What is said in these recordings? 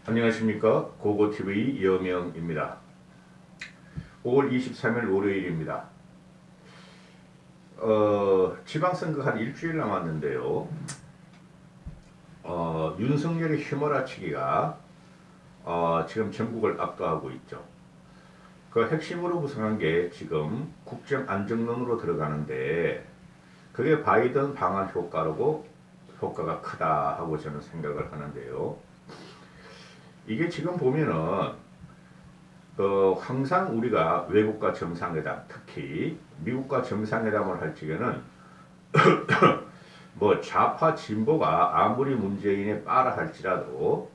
안녕하십니까. 고고TV 이영명입니다. 5월 23일 월요일입니다. 지방선거 한 일주일 남았는데요. 윤석열의 휘몰아치기가 지금 전국을 압도하고 있죠. 그 핵심으로 구성한 게 지금 국정안정론으로 들어가는데 그게 바이든 방한 효과가 크다 하고 저는 생각을 하는데요. 이게 지금 보면은 항상 우리가 외국과 정상회담, 특히 미국과 정상회담을 할 적에는 뭐 좌파 진보가 아무리 문재인에 빠라 할지라도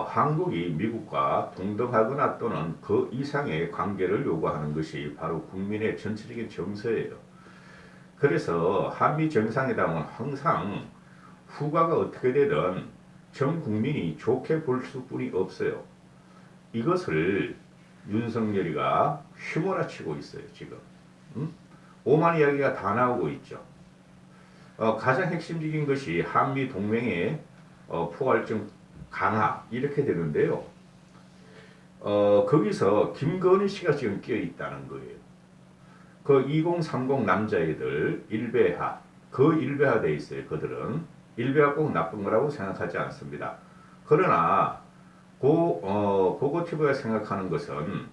한국이 미국과 동등하거나 또는 그 이상의 관계를 요구하는 것이 바로 국민의 전체적인 정서예요. 그래서 한미 정상회담은 항상 후과가 어떻게 되든 전 국민이 좋게 볼 수뿐이 없어요. 이것을 윤석열이가 휘몰아치고 있어요, 지금. 오만 이야기가 다 나오고 있죠. 가장 핵심적인 것이 한미 동맹의 포괄적 강화 이렇게 되는데요. 거기서 김건희 씨가 지금 끼어 있다는 거예요. 그 2030 남자애들 일베하, 그 일베화돼 있어요. 그들은 일베가 꼭 나쁜 거라고 생각하지 않습니다. 그러나 고고티브가 생각하는 것은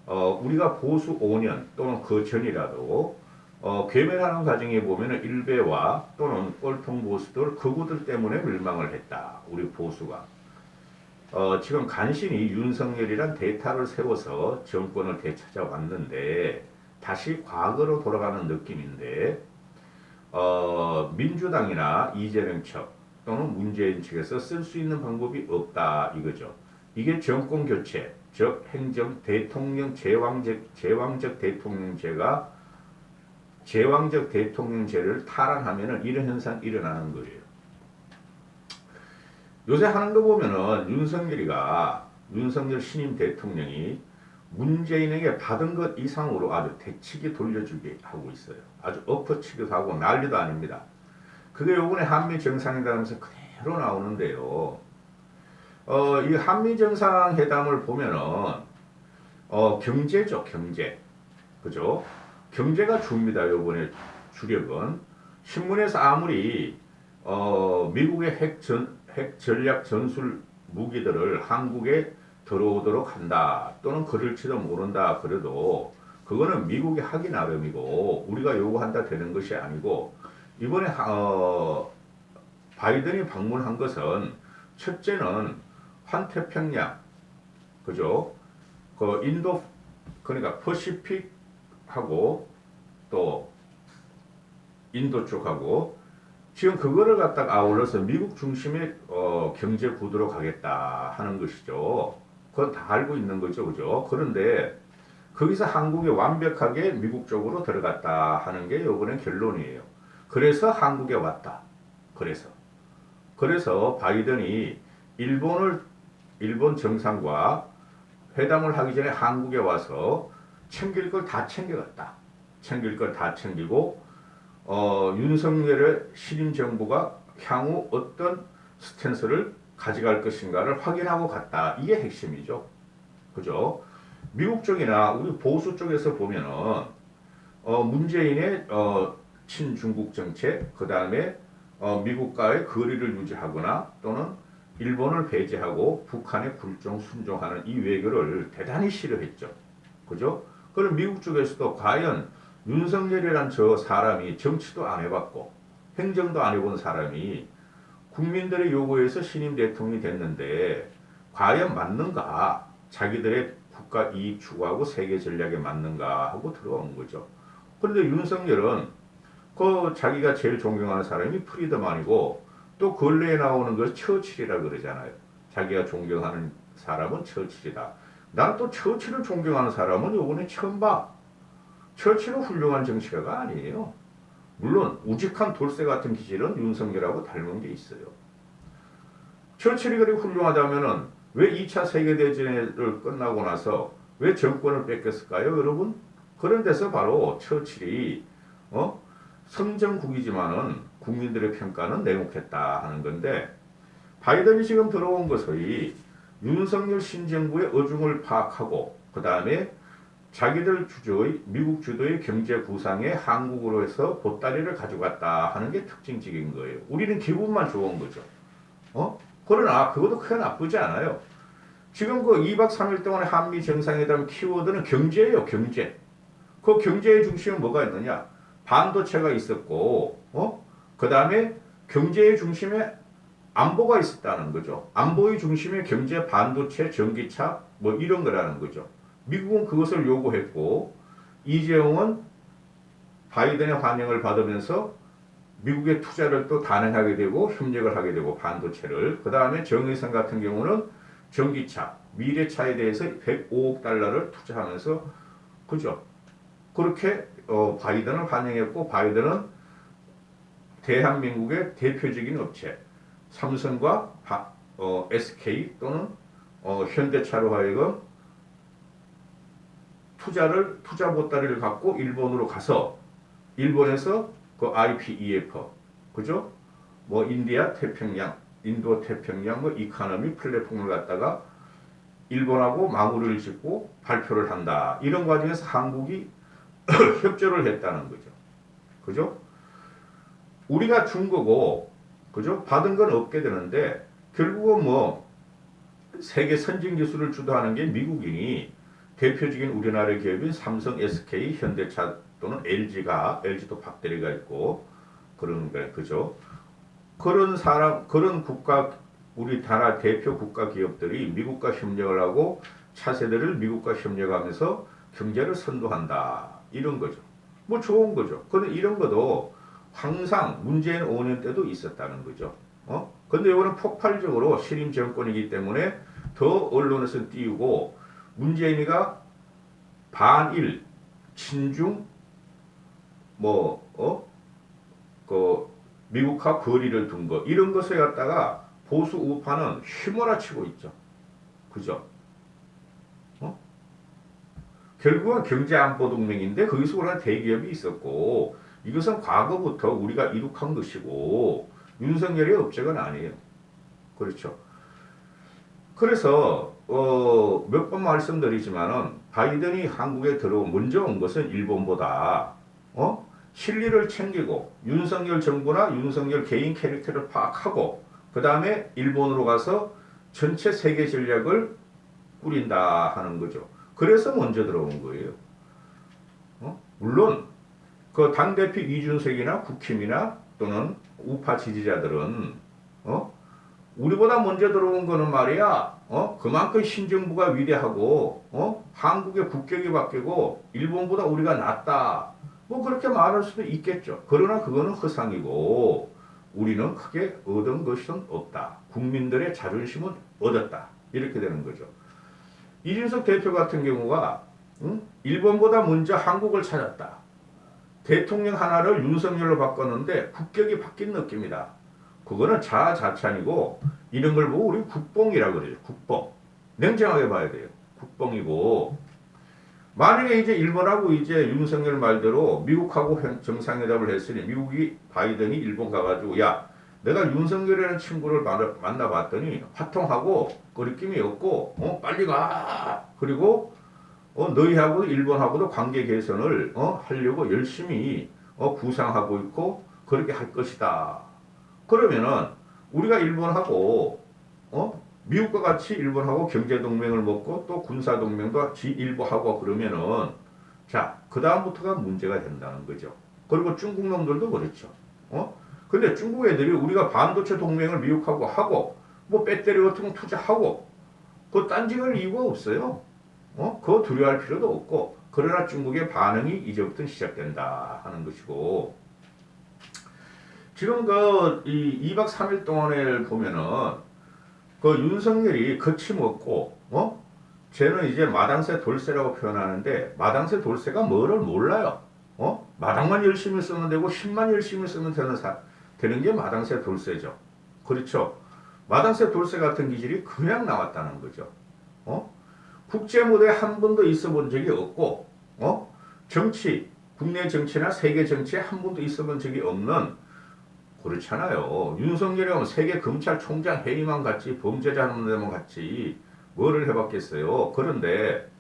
우리가 보수 5년 또는 그 전이라도 괴멸하는 과정에 보면 일베와 또는 꼴통 보수들 극우들 때문에 멸망을 했다. 우리 보수가. 지금 간신히 윤석열이란 대타를 세워서 정권을 되찾아왔는데 다시 과거로 돌아가는 느낌인데 민주당이나 이재명 측 또는 문재인 측에서 쓸 수 있는 방법이 없다 이거죠. 이게 정권 교체, 즉 행정 대통령 제왕적 대통령제를 탈환하면은 이런 현상이 일어나는 거예요. 요새 하는 거 보면은 윤석열 신임 대통령이 문재인에게 받은 것 이상으로 아주 대치기 돌려주기 하고 있어요. 아주 엎어치기도 하고 난리도 아닙니다. 그게 요번에 한미 정상회담에서 그대로 나오는데요. 이 한미 정상회담을 보면은 경제죠, 경제. 그죠? 경제가 줍니다. 요번에 주력은 신문에서 아무리 미국의 핵 전략 전술 무기들을 한국에 들어오도록 한다 또는 그럴지도 모른다 그래도 그거는 미국이 하기 나름이고 우리가 요구한다 되는 것이 아니고 이번에 바이든이 방문한 것은 첫째는 환태평양 그죠? 그 인도 그러니까 퍼시픽하고 또 인도 쪽하고 지금 그거를 갖다가 아울러서 미국 중심의 경제 구도로 가겠다 하는 것이죠. 그건 다 알고 있는 거죠, 그죠? 그런데 거기서 한국이 완벽하게 미국 쪽으로 들어갔다 하는 게 이번엔 결론이에요. 그래서 한국에 왔다. 그래서 바이든이 일본 정상과 회담을 하기 전에 한국에 와서 챙길 걸 다 챙겨갔다. 챙길 걸 다 챙기고 윤석열의 신임 정부가 향후 어떤 스탠스를 가져갈 것인가를 확인하고 갔다. 이게 핵심이죠. 그죠? 미국 쪽이나 우리 보수 쪽에서 보면은 문재인의 친중국 정책, 그 다음에 미국과의 거리를 유지하거나 또는 일본을 배제하고 북한에 굴종 순종하는 이 외교를 대단히 싫어했죠. 그죠? 그럼 미국 쪽에서도 과연 윤석열이란 저 사람이 정치도 안 해봤고 행정도 안 해본 사람이 국민들의 요구에서 신임 대통령이 됐는데 과연 맞는가? 자기들의 국가 이익 추구하고 세계 전략에 맞는가 하고 들어온 거죠. 그런데 윤석열은 그 자기가 제일 존경하는 사람이 프리드만이고 또 근래에 나오는 걸 처칠이라 그러잖아요. 자기가 존경하는 사람은 처칠이다. 나는 또 처칠을 존경하는 사람은 요번에 처음 봐. 처칠은 훌륭한 정치가가 아니에요. 물론 우직한 돌쇠 같은 기질은 윤석열하고 닮은 게 있어요. 처칠이 그리 훌륭하다면은 왜 2차 세계대전을 끝나고 나서 왜 정권을 뺏겼을까요, 여러분? 그런 데서 바로 처칠이 선정국이지만은 국민들의 평가는 냉혹했다 하는 건데 바이든이 지금 들어온 것이 윤석열 신정부의 어중을 파악하고 그 다음에 자기들 주도의 미국 주도의 경제 구상에 한국으로 해서 보따리를 가져갔다 하는 게 특징적인 거예요. 우리는 기분만 좋은 거죠. 그러나 그것도 크게 나쁘지 않아요. 지금 그 2박 3일 동안의 한미 정상회담 키워드는 경제예요. 경제. 그 경제의 중심은 뭐가 있느냐? 반도체가 있었고, 그 다음에 경제의 중심에 안보가 있었다는 거죠. 안보의 중심에 경제, 반도체, 전기차 뭐 이런 거라는 거죠. 미국은 그것을 요구했고 이재용은 바이든의 환영을 받으면서 미국의 투자를 또 단행하게 되고 협력을 하게 되고 반도체를 그 다음에 정의선 같은 경우는 전기차, 미래차에 대해서 105억 달러를 투자하면서 그죠? 그렇게 바이든을 환영했고 바이든은 대한민국의 대표적인 업체 삼성과 SK 또는 현대차로 하여금 투자 보따리를 갖고 일본으로 가서 일본에서 그 IPEF 그죠? 뭐 인디아 태평양, 인도 태평양 뭐 이코노미 플랫폼을 갖다가 일본하고 마무리를 짓고 발표를 한다. 이런 과정에서 한국이 협조를 했다는 거죠. 그죠? 우리가 준 거고 그죠? 받은 건 없게 되는데 결국은 뭐 세계 선진 기술을 주도하는 게 미국이니 대표적인 우리나라 기업인 삼성, SK, 현대차 또는 LG도 박대리가 있고 그런 거 그죠? 그런 국가 우리 나라 대표 국가 기업들이 미국과 협력을 하고 차세대를 미국과 협력하면서 경제를 선도한다 이런 거죠. 뭐 좋은 거죠. 그런데 이런 것도 항상 문재인 5년 때도 있었다는 거죠. 근데 이거는 폭발적으로 신임 정권이기 때문에 더 언론에서 띄우고 문재인이가 반일, 친중, 미국과 거리를 둔 것, 이런 것에 갖다가 보수 우파는 휘몰아치고 있죠. 그죠? 결국은 경제안보동맹인데 거기서 우리가 대기업이 있었고, 이것은 과거부터 우리가 이룩한 것이고, 윤석열의 업적은 아니에요. 그렇죠. 그래서 몇 번 말씀드리지만은 바이든이 한국에 먼저 온 것은 일본보다 실리를 챙기고 윤석열 정부나 윤석열 개인 캐릭터를 파악하고 그 다음에 일본으로 가서 전체 세계 전략을 꾸린다 하는 거죠. 그래서 먼저 들어온 거예요. 물론 그 당대표 이준석이나 국힘이나 또는 우파 지지자들은 우리보다 먼저 들어온 거는 말이야. 그만큼 신정부가 위대하고 한국의 국격이 바뀌고 일본보다 우리가 낫다. 뭐 그렇게 말할 수도 있겠죠. 그러나 그거는 허상이고 우리는 크게 얻은 것은 없다. 국민들의 자존심은 얻었다. 이렇게 되는 거죠. 이준석 대표 같은 경우가 일본보다 먼저 한국을 찾았다. 대통령 하나를 윤석열로 바꿨는데 국격이 바뀐 느낌이다. 그거는 자아자찬이고 이런 걸 보고 우리 국뽕이라고 그러죠. 국뽕. 냉정하게 봐야 돼요. 국뽕이고 만약에 이제 일본하고 이제 윤석열 말대로 미국하고 정상회담을 했으니 미국이 바이든이 일본 가가지고 야 내가 윤석열이라는 친구를 만나봤더니 화통하고 거리낌이 없고 빨리 가. 그리고 너희하고 일본하고도 관계 개선을 하려고 열심히 구상하고 있고 그렇게 할 것이다. 그러면은 우리가 일본하고 미국과 같이 일본하고 경제 동맹을 맺고 또 군사 동맹도 같이 일부 하고 그러면은 자 그 다음부터가 문제가 된다는 거죠. 그리고 중국 놈들도 그렇죠. 근데 중국 애들이 우리가 반도체 동맹을 미국하고 하고 뭐 배터리 같은 거 투자하고 그 딴지갈 이유가 없어요. 그거 두려워할 필요도 없고 그러나 중국의 반응이 이제부터 시작된다 하는 것이고 지금 이 2박 3일 동안에 보면은 그 윤석열이 거침없고 쟤는 이제 마당새 돌쇠라고 표현하는데 마당새 돌쇠가 뭐를 몰라요. 마당만 열심히 쓰면 되고 힘만 열심히 쓰면 되는 게 마당새 돌쇠죠. 그렇죠. 마당새 돌쇠 같은 기질이 그냥 나왔다는 거죠. 국제 무대에 한 번도 있어 본 적이 없고 정치, 국내 정치나 세계 정치에 한 번도 있어 본 적이 없는 그렇잖아요. 윤석열이 하면 세계 검찰총장 회의만 갔지 범죄자 하는 데만 갔지 뭐를 해봤겠어요. 그런데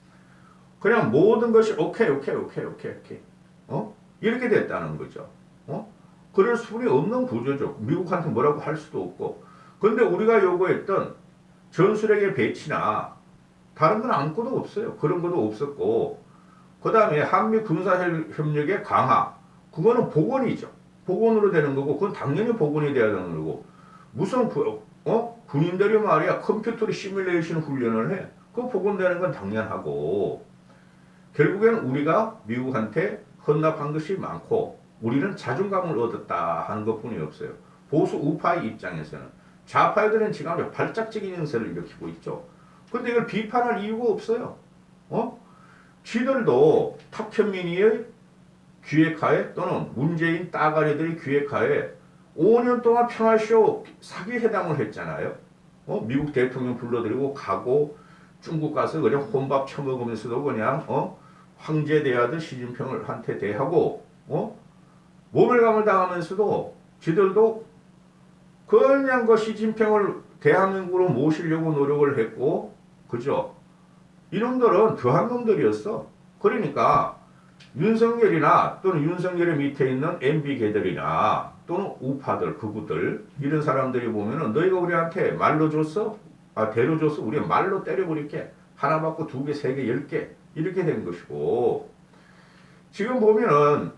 그냥 모든 것이 오케이 오케이 오케이 오케이 오케이 이렇게 됐다는 거죠. 그럴 수준이 없는 구조죠. 미국한테 뭐라고 할 수도 없고. 근데 우리가 요구했던 전술핵의 배치나 다른 건 아무것도 없어요. 그런 것도 없었고 그 다음에 한미 군사협력의 강화 그거는 복원이죠. 복원으로 되는 거고 그건 당연히 복원이 돼야 되는 거고 무슨 군인들이 말이야 컴퓨터로 시뮬레이션 훈련을 해. 그거 복원되는 건 당연하고 결국엔 우리가 미국한테 헌납한 것이 많고 우리는 자존감을 얻었다 하는 것뿐이 없어요. 보수 우파의 입장에서는 좌파들은 지금 발작적인 형세를 일으키고 있죠. 근데 이걸 비판할 이유가 없어요. 지들도 탁현민이의 기획하에 또는 문재인 따가리들의 기획하에 5년 동안 평화쇼 사기회담을 했잖아요. 미국 대통령 불러들이고 가고 중국 가서 그냥 혼밥 처먹으면서도 그냥 황제 대하듯 시진핑을 한테 대하고 모멸감을 당하면서도 지들도 그냥 그 시진핑을 대한민국으로 모시려고 노력을 했고 그죠? 이놈들은 더한 놈들이었어. 그러니까 윤석열이나 또는 윤석열의 밑에 있는 MB계들이나 또는 우파들, 극우들 이런 사람들이 보면은 너희가 우리한테 말로 줬어? 대로 줬어? 우리 말로 때려버릴게. 하나 받고 2개, 3개, 10개 이렇게 된 것이고 지금 보면은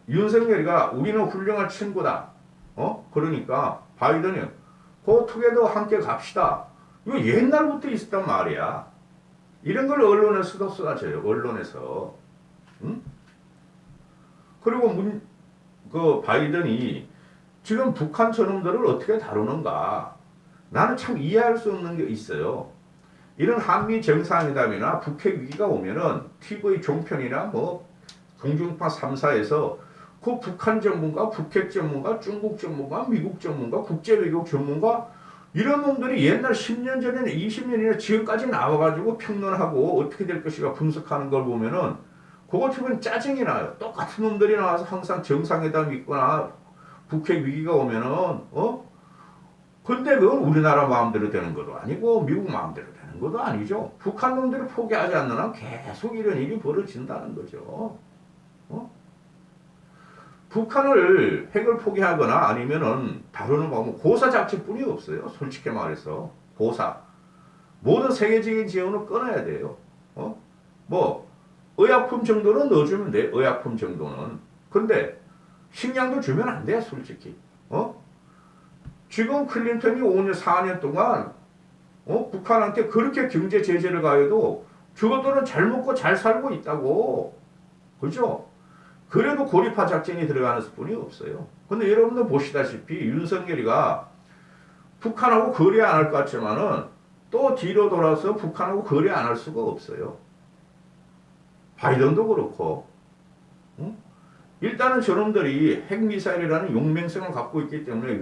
윤석열이가 우리는 훌륭한 친구다. 그러니까 바이든이 투게더 함께 갑시다. 이거 옛날부터 있었단 말이야. 이런 걸 언론에서도 쏟아져요. 언론에서. 응? 그리고 바이든이 지금 북한 저놈들을 어떻게 다루는가. 나는 참 이해할 수 없는 게 있어요. 이런 한미 정상회담이나 북핵 위기가 오면은 TV 종편이나 공중파 3사에서 그 북한 전문가, 북핵 전문가, 중국 전문가, 미국 전문가, 국제외교 전문가 이런 놈들이 옛날 10년 전에는 20년이나 지금까지 나와가지고 평론하고 어떻게 될 것인가 분석하는 걸 보면은 그거 보면 짜증이 나요. 똑같은 놈들이 나와서 항상 정상회담 있거나 북핵 위기가 오면은 근데 그건 우리나라 마음대로 되는 것도 아니고 미국 마음대로 되는 것도 아니죠. 북한 놈들이 포기하지 않는 한 계속 이런 일이 벌어진다는 거죠. 북한을 핵을 포기하거나 아니면은 다루는 방법 고사 자체뿐이 없어요. 솔직히 말해서 고사 모든 세계적인 지원을 끊어야 돼요. 의약품 정도는 넣어주면 돼. 의약품 정도는. 근데 식량도 주면 안 돼. 솔직히. 지금 클린턴이 5년 4년 동안 북한한테 그렇게 경제 제재를 가해도 저것들은 잘 먹고 잘 살고 있다고. 그죠? 그래도 고립화 작전이 들어가는 수뿐이 없어요. 근데 여러분들 보시다시피 윤석열이가 북한하고 거래 안 할 것 같지만은 또 뒤로 돌아서 북한하고 거래 안 할 수가 없어요. 바이든도 그렇고. 일단은 저놈들이 핵미사일이라는 용맹성을 갖고 있기 때문에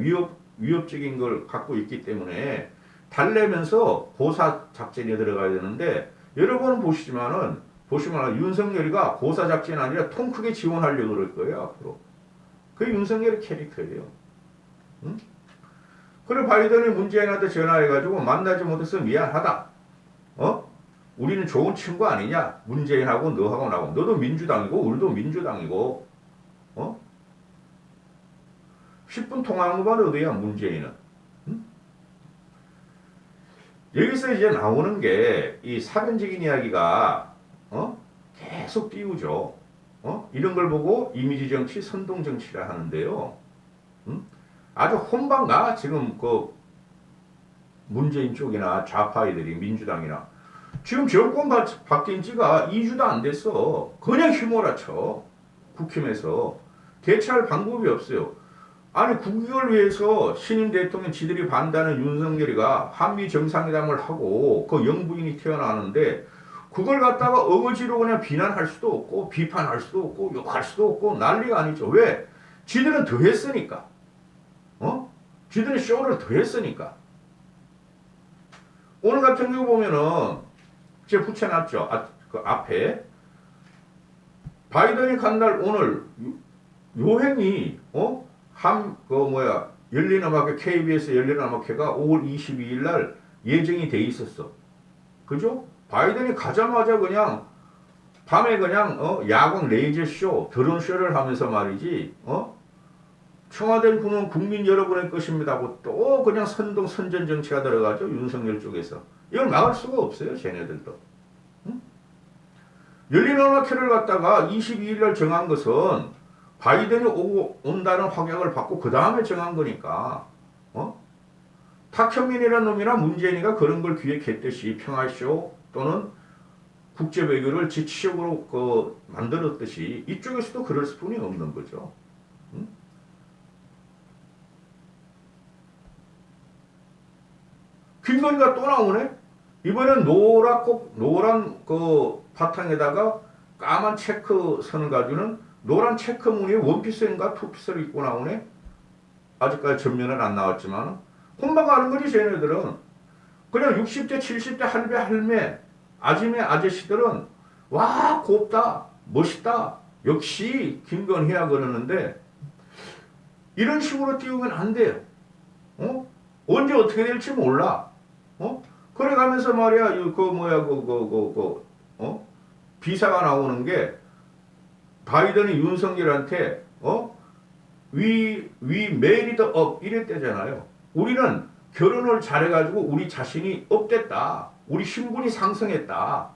위협적인 걸 갖고 있기 때문에 달래면서 고사 작전에 들어가야 되는데 여러분은 보시면 윤석열이가 고사 작전이 아니라 통 크게 지원하려고 그럴 거예요 앞으로. 그게 윤석열의 캐릭터예요. 그리고 바이든이 문재인한테 전화해가지고 만나지 못해서 미안하다. 우리는 좋은 친구 아니냐? 문재인하고 너하고 나하고 너도 민주당이고 우리도 민주당이고 10분 통화한 것만 어디야 문재인은. 여기서 이제 나오는 게 이 사변적인 이야기가 계속 띄우죠. 이런 걸 보고 이미지 정치, 선동 정치라 하는데요. 아주 혼방가 지금 문재인 쪽이나 좌파이들이 민주당이나 지금 정권 바뀐 지가 2주도 안 됐어. 그냥 휘몰아쳐. 국힘에서 대체할 방법이 없어요. 아니 국익을 위해서 신임 대통령 지들이 반대하는 윤석열이가 한미 정상회담을 하고 그 영부인이 태어나는데 그걸 갖다가 어거지로 그냥 비난할 수도 없고 비판할 수도 없고 욕할 수도 없고 난리가 아니죠. 왜? 지들은 더 했으니까. 지들은 쇼를 더 했으니까. 오늘 같은 경우 보면은 제가 붙여놨죠. 그 앞에 바이든이 간 날 오늘 요행이 열린음악회 KBS 열린음악회가 5월 22일 날 예정이 돼 있었어. 그죠? 바이든이 가자마자 그냥 밤에 그냥 야광 레이저 쇼, 드론 쇼를 하면서 말이지. 청와대 군은 국민 여러분의 것입니다 하고 또 그냥 선전 정치가 들어가죠. 윤석열 쪽에서. 이걸 막을 수가 없어요. 쟤네들도. 응? 열린음악회를 갖다가 22일 날 정한 것은 바이든이 온다는 확약을 받고 그 다음에 정한 거니까. 탁현민이라는 놈이나 문재인이가 그런 걸 기획했듯이 평화쇼 또는 국제 외교를 지치적으로 만들었듯이 이쪽에서도 그럴 수뿐이 없는 거죠. 응? 김건희가 또 나오네. 이번엔 노란 바탕에다가 까만 체크 선을 가지고는 노란 체크 무늬의 원피스인가 투피스를 입고 나오네. 아직까지 전면은 안 나왔지만 혼만 가는 거지. 쟤네들은 그냥 60대 70대 할매 아줌매 아저씨들은 와 곱다 멋있다 역시 김건희야 그러는데 이런 식으로 띄우면 안 돼요. 언제 어떻게 될지 몰라. 그래 가면서 말이야 비사가 나오는 게 바이든이 윤석열한테 we made it up 이랬대잖아요. 우리는 결혼을 잘해가지고 우리 자신이 업됐다. 우리 신분이 상승했다.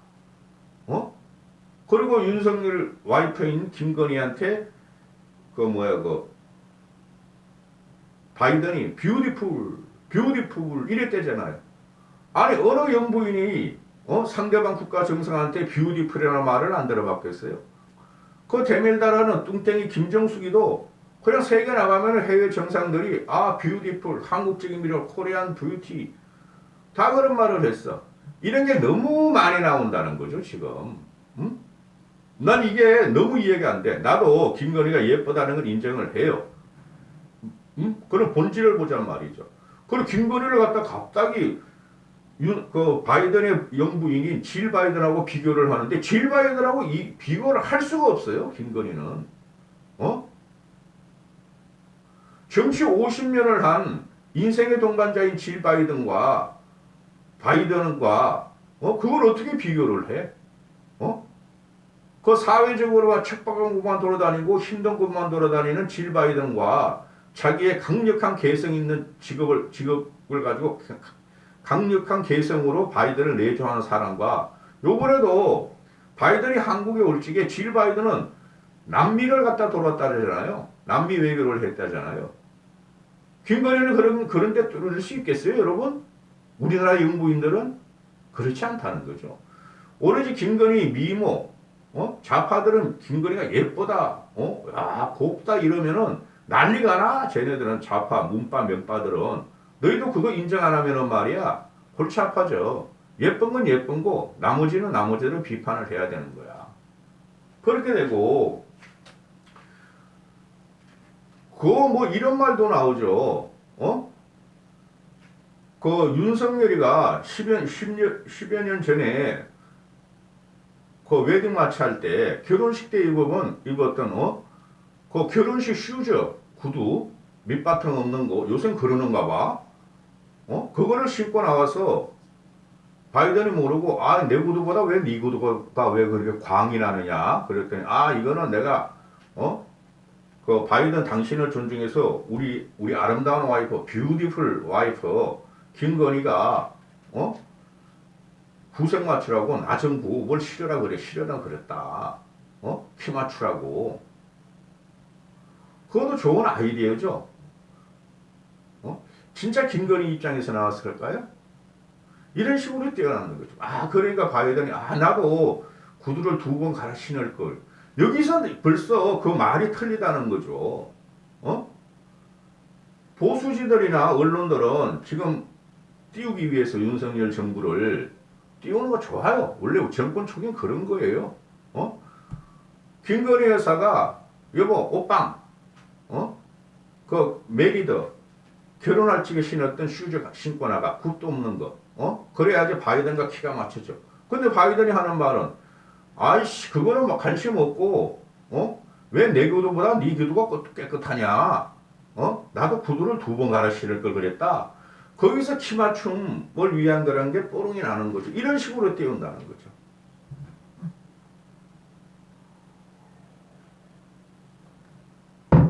그리고 윤석열 와이프인 김건희한테 바이든이 뷰티풀 이랬대잖아요. 아니 어느 영부인이 상대방 국가 정상한테 뷰티풀이라는 말을 안 들어봤겠어요. 그 데밀다라는 뚱땡이 김정숙이도 그냥 세계 나가면 해외 정상들이 뷰티풀 한국적인 미력 코리안 뷰티 다 그런 말을 했어. 이런 게 너무 많이 나온다는 거죠 지금. 응? 난 이게 너무 이해가 안 돼. 나도 김건희가 예쁘다는 걸 인정을 해요. 응? 그럼 본질을 보자는 말이죠. 그리고 김건희를 갖다 갑자기 바이든의 영부인인 질 바이든하고 비교를 하는데 질 바이든하고 이 비교를 할 수가 없어요. 김건희는. 정치 50년을 한 인생의 동반자인 질 바이든과 그걸 어떻게 비교를 해? 그 사회적으로 척박한 곳만 돌아다니고 힘든 곳만 돌아다니는 질 바이든과 자기의 강력한 개성 있는 직업을 가지고 강력한 개성으로 바이든을 내조하는 사람과 요번에도 바이든이 한국에 올 적에 질 바이든은 남미를 갖다 돌았다잖아요. 남미 외교를 했다잖아요. 김건희는 그런 데 뚫을 수 있겠어요, 여러분? 우리나라 영부인들은 그렇지 않다는 거죠. 오로지 김건희 미모, 좌파들은 김건희가 예쁘다, 곱다 이러면은 난리가 나. 쟤네들은 좌파, 문파, 명파들은 너희도 그거 인정 안 하면은 말이야 골치 아파져. 예쁜 건 예쁜 거, 나머지는 나머지를 비판을 해야 되는 거야. 그렇게 되고 이런 말도 나오죠. 윤석열이가 10여 년 전에 그 웨딩 마치 할 때 결혼식 때 입었던 그 결혼식 슈즈 구두 밑바탕 없는 거 요새 그러는가 봐. 그거를 신고 나와서 바이든이 모르고 내 구두보다 왜 네 구두가 왜 그렇게 광이 나느냐 그랬더니 이거는 내가 그 바이든 당신을 존중해서 우리 아름다운 와이프 뷰티풀 와이프 김건희가 구색 맞추라고 나정부 뭘 시려라 그랬다. 키 맞추라고. 그것도 좋은 아이디어죠. 진짜 김건희 입장에서 나왔을까요? 이런 식으로 뛰어나는 거죠. 그러니까 바이든이 나도 구두를 2번 갈아 신을 걸. 여기서 벌써 그 말이 틀리다는 거죠. 보수지들이나 언론들은 지금 띄우기 위해서 윤석열 정부를 띄우는 거 좋아요. 원래 정권 초기엔 그런 거예요. 김건희 여사가 여보 옷방 그 메리더 결혼할 적에 신었던 슈즈 신고 나가 굿도 없는 거 그래야지 바이든과 키가 맞춰져. 근데 바이든이 하는 말은 아이씨 그거는 관심 없고 왜 내 기도보다 네 기도가 깨끗하냐? 나도 구두를 2번 갈아 신을 걸 그랬다. 거기서 키 맞춤을 위한 거라는 게 뽀롱이 나는 거죠. 이런 식으로 띄운다는 거죠.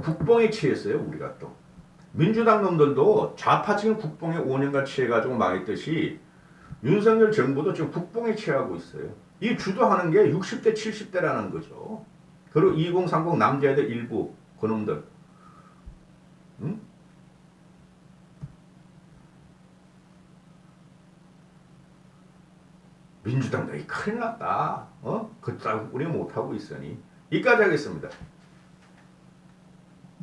국뽕에 취했어요, 우리가 또. 민주당 놈들도 좌파층 국뽕에 5년간 취해가지고 망했듯이 윤석열 정부도 지금 국뽕에 취하고 있어요. 이 주도하는 게 60대, 70대라는 거죠. 그리고 2030 남자애들 일부, 그놈들. 응? 민주당 너희 큰일 났다. 그따구 우리 못하고 있으니. 이까지 하겠습니다.